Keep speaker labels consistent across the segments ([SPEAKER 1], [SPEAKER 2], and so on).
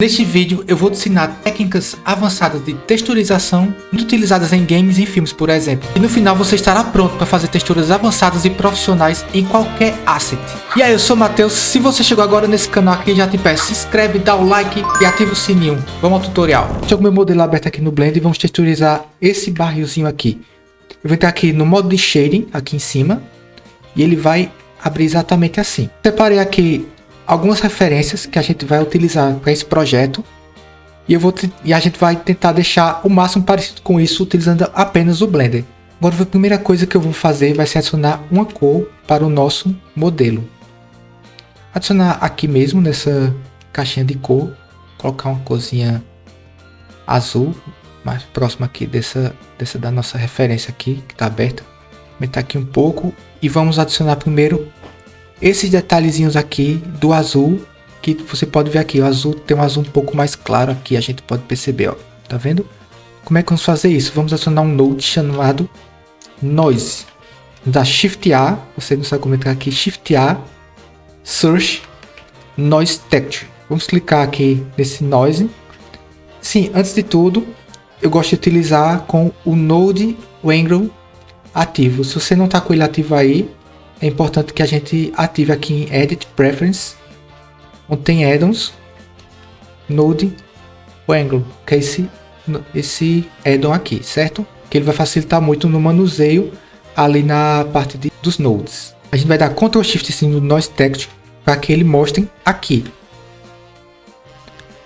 [SPEAKER 1] Neste vídeo eu vou te ensinar técnicas avançadas de texturização muito utilizadas em games e filmes, por exemplo. E no final você estará pronto para fazer texturas avançadas e profissionais em qualquer asset. E aí, eu sou o Matheus. Se você chegou agora nesse canal aqui, já te peço, se inscreve, dá o like e ativa o sininho. Vamos ao tutorial. Estou com meu modelo aberto aqui no Blender e vamos texturizar esse barrilzinho aqui. Eu vou entrar aqui no modo de shading, aqui em cima, e ele vai abrir exatamente assim. Separei aqui algumas referências que a gente vai utilizar para esse projeto e a gente vai tentar deixar o máximo parecido com isso utilizando apenas o Blender. Agora, a primeira coisa que eu vou fazer vai ser adicionar uma cor para o nosso modelo. Adicionar aqui mesmo nessa caixinha de cor, colocar uma corzinha azul mais próxima aqui dessa da nossa referência aqui que está aberta. Aumentar aqui um pouco e vamos adicionar primeiro esses detalhezinhos aqui do azul, que você pode ver aqui, o azul tem um azul um pouco mais claro aqui, a gente pode perceber, ó, tá vendo? Como é que vamos fazer isso? Vamos adicionar um node chamado Noise. Vamos dar Shift A, você não sabe como entrar aqui, Shift A, Search, Noise Texture. Vamos clicar aqui nesse Noise. Sim, antes de tudo, eu gosto de utilizar com o Node Angle ativo. Se você não está com ele ativo aí, é importante que a gente ative aqui em Edit Preference, onde tem Add-ons, Node Angle, que é esse add-on aqui, certo? Que ele vai facilitar muito no manuseio ali na parte dos nodes. A gente vai dar Ctrl Shift sim no Noise Texture para que ele mostre aqui.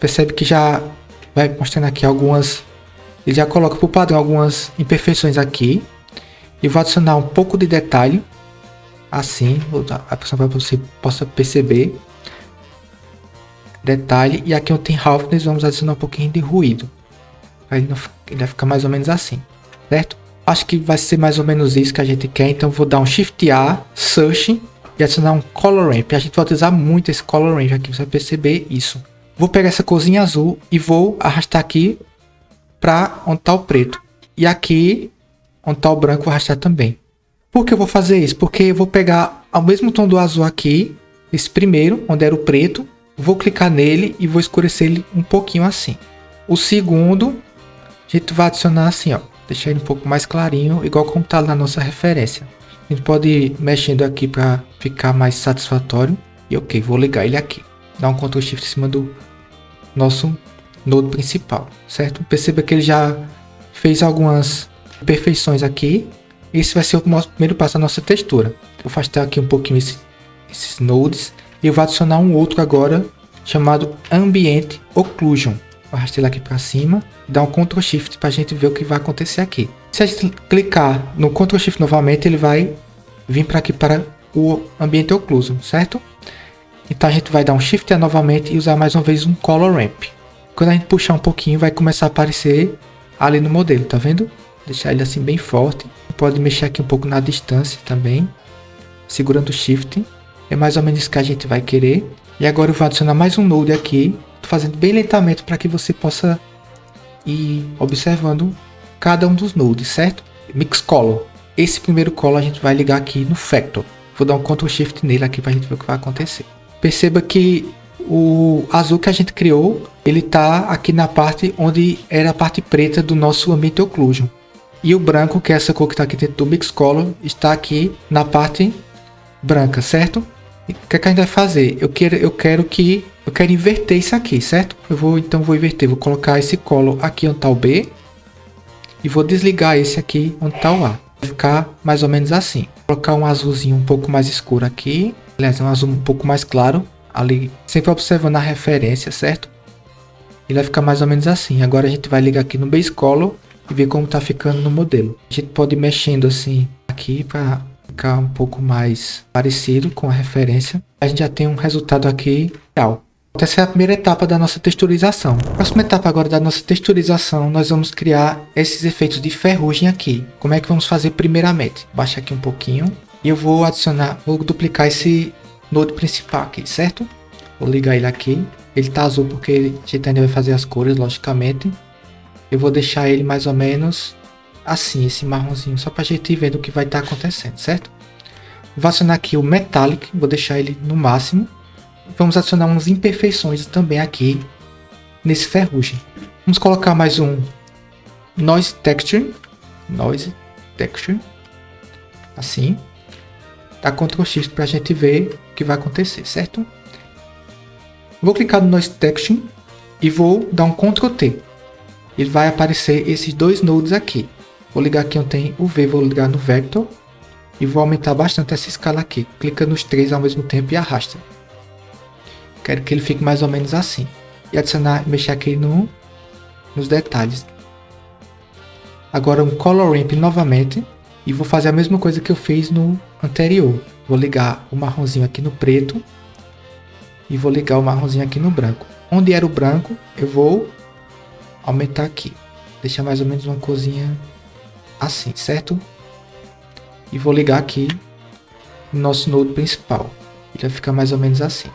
[SPEAKER 1] Percebe que já vai mostrando aqui algumas, ele já coloca por padrão algumas imperfeições aqui. E vou adicionar um pouco de detalhe. Assim, vou dar a para que você possa perceber detalhe, e aqui onde tem roughness vamos adicionar um pouquinho de ruído, ele vai ficar mais ou menos assim, certo? Acho que vai ser mais ou menos isso que a gente quer, então vou dar um Shift A, Search e adicionar um Color Ramp. A gente vai utilizar muito esse Color Ramp aqui, você vai perceber isso. Vou pegar essa corzinha azul e vou arrastar aqui para onde está o preto, e aqui onde está o branco vou arrastar também. Por que eu vou fazer isso? Porque eu vou pegar o mesmo tom do azul aqui, esse primeiro, onde era o preto, vou clicar nele e vou escurecer ele um pouquinho assim. O segundo, a gente vai adicionar assim, ó, deixar ele um pouco mais clarinho, igual como está na nossa referência. A gente pode ir mexendo aqui para ficar mais satisfatório. E ok, vou ligar ele aqui. Dar um Ctrl Shift em cima do nosso node principal, certo? Perceba que ele já fez algumas imperfeições aqui. Esse vai ser o nosso primeiro passo da nossa textura. Vou afastar aqui um pouquinho esses nodes. E eu vou adicionar um outro agora, chamado Ambient Occlusion. Vou arrastar ele aqui para cima. Dar um Ctrl Shift para a gente ver o que vai acontecer aqui. Se a gente clicar no Ctrl Shift novamente, ele vai vir para aqui para o Ambient Occlusion, certo? Então a gente vai dar um Shift A novamente e usar mais uma vez um Color Ramp. Quando a gente puxar um pouquinho, vai começar a aparecer ali no modelo, tá vendo? Deixar ele assim bem forte. Pode mexer aqui um pouco na distância também, segurando o Shift. É mais ou menos isso que a gente vai querer. E agora eu vou adicionar mais um node aqui. Estou fazendo bem lentamente para que você possa ir observando cada um dos nodes, certo? Mix Color. Esse primeiro color a gente vai ligar aqui no Factor. Vou dar um Ctrl Shift nele aqui para a gente ver o que vai acontecer. Perceba que o azul que a gente criou, ele está aqui na parte onde era a parte preta do nosso Ambient Occlusion. E o branco, que é essa cor que está aqui dentro do Mix Color, está aqui na parte branca, certo? E o que é que a gente vai fazer? Eu quero inverter isso aqui, certo? Então vou inverter, vou colocar esse Color aqui onde está o B e vou desligar esse aqui onde está o A. Vai ficar mais ou menos assim. Vou colocar um azulzinho um pouco mais escuro aqui, aliás, um azul um pouco mais claro ali, sempre observando a referência, certo? Ele vai ficar mais ou menos assim. Agora a gente vai ligar aqui no Base Color e ver como está ficando no modelo. A gente pode ir mexendo assim aqui para ficar um pouco mais parecido com a referência. A gente já tem um resultado aqui real. Essa é a primeira etapa da nossa texturização. A próxima etapa agora da nossa texturização, nós vamos criar esses efeitos de ferrugem aqui. Como é que vamos fazer primeiramente? Baixa aqui um pouquinho e eu vou duplicar esse node principal aqui, certo? Vou ligar ele aqui. Ele está azul porque a gente ainda vai fazer as cores, logicamente. Eu vou deixar ele mais ou menos assim, esse marronzinho, só para a gente ir vendo o que vai estar acontecendo, certo? Vou acionar aqui o Metallic, vou deixar ele no máximo. Vamos adicionar umas imperfeições também aqui nesse ferrugem. Vamos colocar mais um Noise Texture, assim. Dá Ctrl Shift para a gente ver o que vai acontecer, certo? Vou clicar no Noise Texture e vou dar um Ctrl T. Ele vai aparecer esses dois nodes aqui. Vou ligar aqui onde tem o V, vou ligar no Vector e vou aumentar bastante essa escala aqui. Clica nos três ao mesmo tempo e arrasta. Quero que ele fique mais ou menos assim. E adicionar, mexer aqui nos detalhes. Agora um Color Ramp novamente. E vou fazer a mesma coisa que eu fiz no anterior. Vou ligar o marronzinho aqui no preto. E vou ligar o marronzinho aqui no branco. Onde era o branco, eu vou aumentar aqui. Deixar mais ou menos uma corzinha assim, certo? E vou ligar aqui no nosso node principal. Ele vai ficar mais ou menos assim.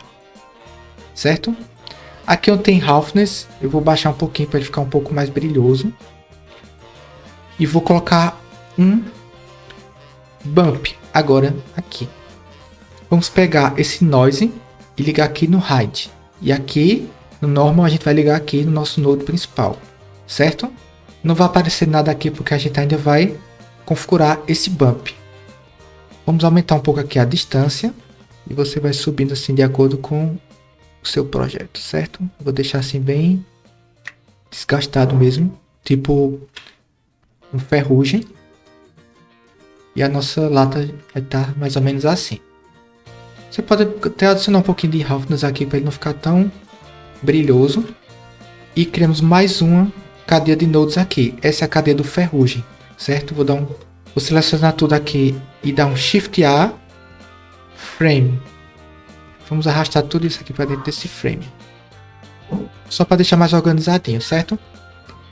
[SPEAKER 1] Certo? Aqui onde tem Roughness, eu vou baixar um pouquinho para ele ficar um pouco mais brilhoso. E vou colocar um Bump agora aqui. Vamos pegar esse Noise e ligar aqui no Hide. E aqui no Normal a gente vai ligar aqui no nosso node principal. Certo? Não vai aparecer nada aqui porque a gente ainda vai configurar esse Bump. Vamos aumentar um pouco aqui a distância. E você vai subindo assim de acordo com o seu projeto, certo? Vou deixar assim bem desgastado mesmo, tipo um ferrugem. E a nossa lata vai estar mais ou menos assim. Você pode até adicionar um pouquinho de roughness aqui para ele não ficar tão brilhoso. E criamos mais uma cadeia de nodes aqui. Essa é a cadeia do ferrugem, certo? Vou selecionar tudo aqui e dar um Shift A, Frame. Vamos arrastar tudo isso aqui para dentro desse frame. Só para deixar mais organizadinho, certo?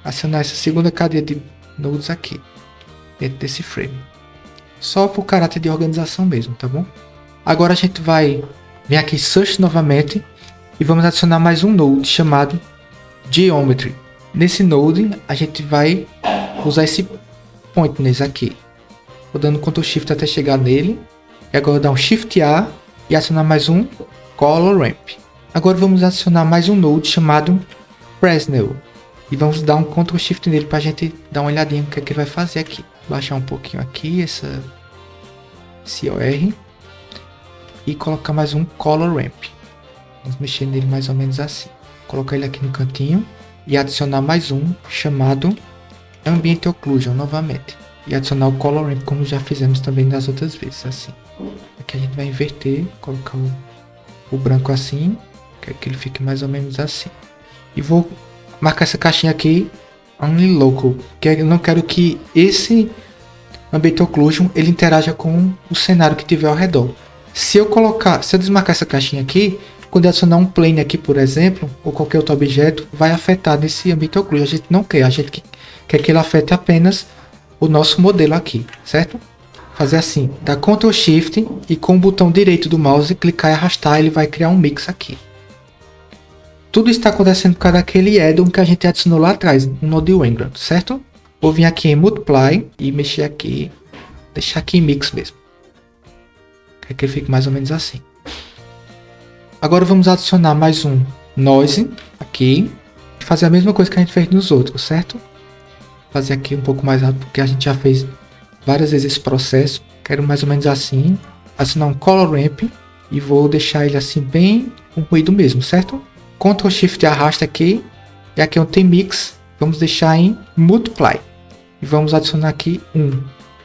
[SPEAKER 1] Acionar essa segunda cadeia de nodes aqui, dentro desse frame. Só por caráter de organização mesmo, tá bom? Agora a gente vai vir aqui em Search novamente e vamos adicionar mais um node chamado Geometry. Nesse node a gente vai usar esse Pointness aqui. Vou dando Ctrl Shift até chegar nele. E agora dar um Shift A e adicionar mais um Color Ramp. Agora vamos adicionar mais um node chamado Fresnel. E vamos dar um Ctrl Shift nele para a gente dar uma olhadinha no que ele vai fazer aqui. Baixar um pouquinho aqui esse OR. E colocar mais um Color Ramp. Vamos mexer nele mais ou menos assim. Colocar ele aqui no cantinho. E adicionar mais um chamado Ambient Occlusion novamente. E adicionar o Color Ramp como já fizemos também das outras vezes, assim. Aqui a gente vai inverter, colocar o branco assim, quero que ele fique mais ou menos assim. E vou marcar essa caixinha aqui, Only Local, que eu não quero que esse Ambient Occlusion ele interaja com o cenário que tiver ao redor. Se eu desmarcar essa caixinha aqui, quando eu adicionar um plane aqui, por exemplo, ou qualquer outro objeto, vai afetar nesse Ambient Occlusion. A gente não quer, a gente quer que ele afete apenas o nosso modelo aqui, certo? Fazer assim, dar Ctrl Shift e com o botão direito do mouse clicar e arrastar, ele vai criar um mix aqui. Tudo está acontecendo por causa daquele addon que a gente adicionou lá atrás, no Node Engram, certo? Vou vir aqui em Multiply e mexer aqui, deixar aqui em Mix mesmo. Quer que ele fique mais ou menos assim. Agora vamos adicionar mais um Noise aqui e fazer a mesma coisa que a gente fez nos outros, certo? Fazer aqui um pouco mais rápido porque a gente já fez várias vezes esse processo. Quero mais ou menos assim. Adicionar um Color Ramp e vou deixar ele assim bem com ruído mesmo, certo? Ctrl Shift arrasta aqui. E aqui onde tem Mix, vamos deixar em Multiply. E vamos adicionar aqui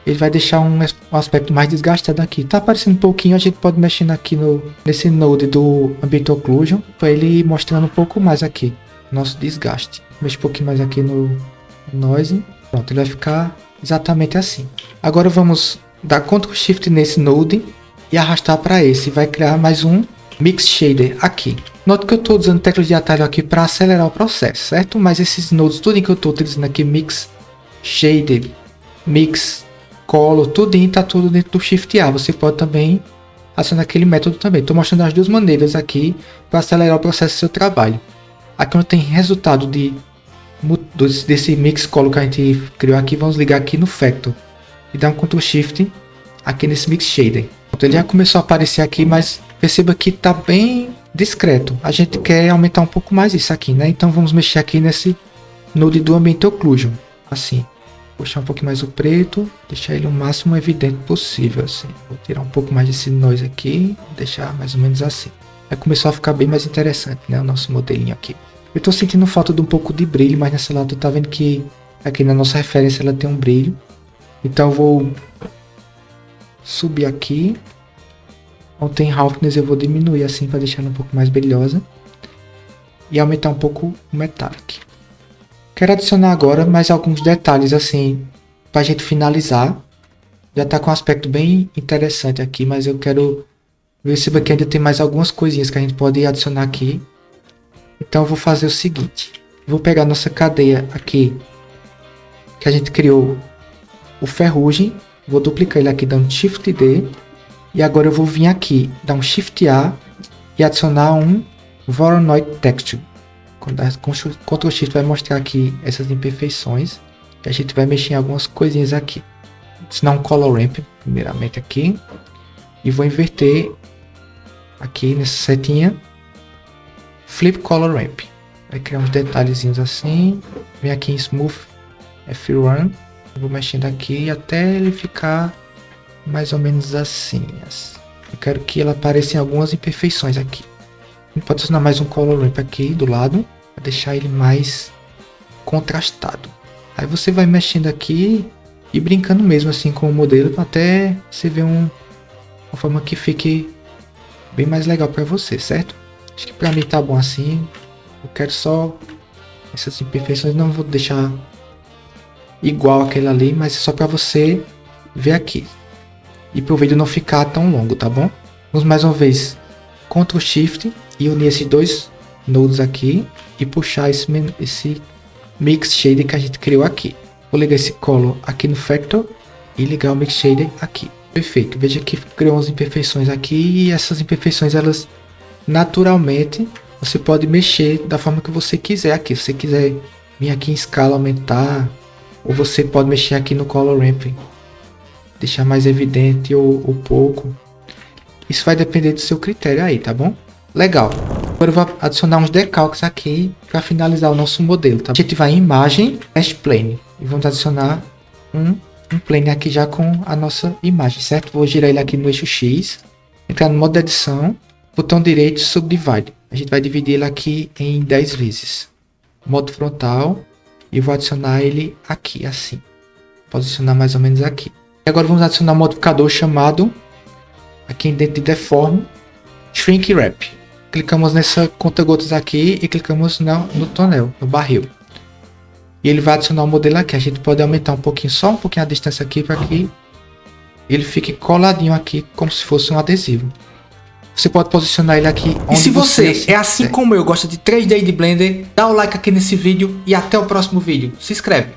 [SPEAKER 1] ele vai deixar um aspecto mais desgastado aqui. Tá aparecendo um pouquinho, a gente pode mexer aqui nesse node do Ambient Occlusion para ele ir mostrando um pouco mais aqui nosso desgaste. Mexe um pouquinho mais aqui no Noise. Pronto, ele vai ficar exatamente assim. Agora vamos dar Ctrl Shift nesse node e arrastar para esse. Vai criar mais um Mix Shader aqui. Note que eu estou usando teclas de atalho aqui para acelerar o processo, certo? Mas esses nodes, tudo que eu estou utilizando aqui, Mix Shader, Mix Color, tudinho, tá tudo dentro do Shift A. Você pode também acionar aquele método também. Estou mostrando as duas maneiras aqui para acelerar o processo do seu trabalho. Aqui onde tem resultado desse Mix Color que a gente criou aqui, vamos ligar aqui no Factor e dar um Ctrl Shift aqui nesse Mix Shader. Ele já começou a aparecer aqui, mas perceba que tá bem discreto. A gente quer aumentar um pouco mais isso aqui, né? Então vamos mexer aqui nesse node do Ambient Occlusion, assim. Puxar um pouquinho mais o preto, deixar ele o máximo evidente possível, assim. Vou tirar um pouco mais desse noise aqui, deixar mais ou menos assim. Aí começou a ficar bem mais interessante, né? O nosso modelinho aqui. Eu tô sentindo falta de um pouco de brilho, mas nessa lado tu tá vendo que aqui na nossa referência ela tem um brilho. Então eu vou subir aqui. Onde tem roughness eu vou diminuir assim para deixar ela um pouco mais brilhosa. E aumentar um pouco o metallic. Quero adicionar agora mais alguns detalhes assim para a gente finalizar. Já tá com um aspecto bem interessante aqui, mas eu quero ver se aqui ainda tem mais algumas coisinhas que a gente pode adicionar aqui. Então eu vou fazer o seguinte. Vou pegar nossa cadeia aqui que a gente criou o ferrugem. Vou duplicar ele aqui dando Shift D. E agora eu vou vir aqui, dar um Shift A e adicionar um Voronoi Texture. Ctrl Shift vai mostrar aqui essas imperfeições. E a gente vai mexer em algumas coisinhas aqui. Adicionar um Color Ramp, primeiramente aqui. E vou inverter aqui nessa setinha. Flip Color Ramp. Vai criar uns detalhezinhos assim. Vem aqui em Smooth F-Run. Vou mexendo aqui até ele ficar mais ou menos assim. Eu quero que ela apareça em algumas imperfeições aqui. A gente pode adicionar mais um Color Ramp aqui do lado, para deixar ele mais contrastado. Aí você vai mexendo aqui e brincando mesmo assim com o modelo, até você ver uma forma que fique bem mais legal para você, certo? Acho que para mim tá bom assim. Eu quero só essas imperfeições, não vou deixar igual aquele ali, mas é só para você ver aqui. E para o vídeo não ficar tão longo, tá bom? Vamos mais uma vez Ctrl Shift e unir esses dois nodes aqui e puxar esse Mix Shader que a gente criou aqui. Vou ligar esse Color aqui no Factor e ligar o Mix Shader aqui. Perfeito, veja que criou umas imperfeições aqui e essas imperfeições elas naturalmente você pode mexer da forma que você quiser aqui. Se você quiser vir aqui em escala aumentar, ou você pode mexer aqui no Color Ramp, deixar mais evidente ou pouco. Isso vai depender do seu critério aí, tá bom? Legal. Agora eu vou adicionar uns decalques aqui para finalizar o nosso modelo, tá? A gente vai em imagem, Mesh Plane. E vamos adicionar um plane aqui já com a nossa imagem, certo? Vou girar ele aqui no eixo X. Entrar no modo de edição. Botão direito, Subdivide. A gente vai dividir ele aqui em 10 vezes. Modo frontal. E vou adicionar ele aqui, assim. Posicionar mais ou menos aqui. E agora vamos adicionar um modificador chamado, aqui dentro de Deform, Shrink Wrap. Clicamos nessa conta-gotas aqui e clicamos no tonel, no barril. E ele vai adicionar o modelo aqui. A gente pode aumentar um pouquinho, só um pouquinho a distância aqui para que ele fique coladinho aqui, como se fosse um adesivo. Você pode posicionar ele aqui onde. E se você é assim como eu, gosta de 3D e de Blender, dá o like aqui nesse vídeo e até o próximo vídeo. Se inscreve.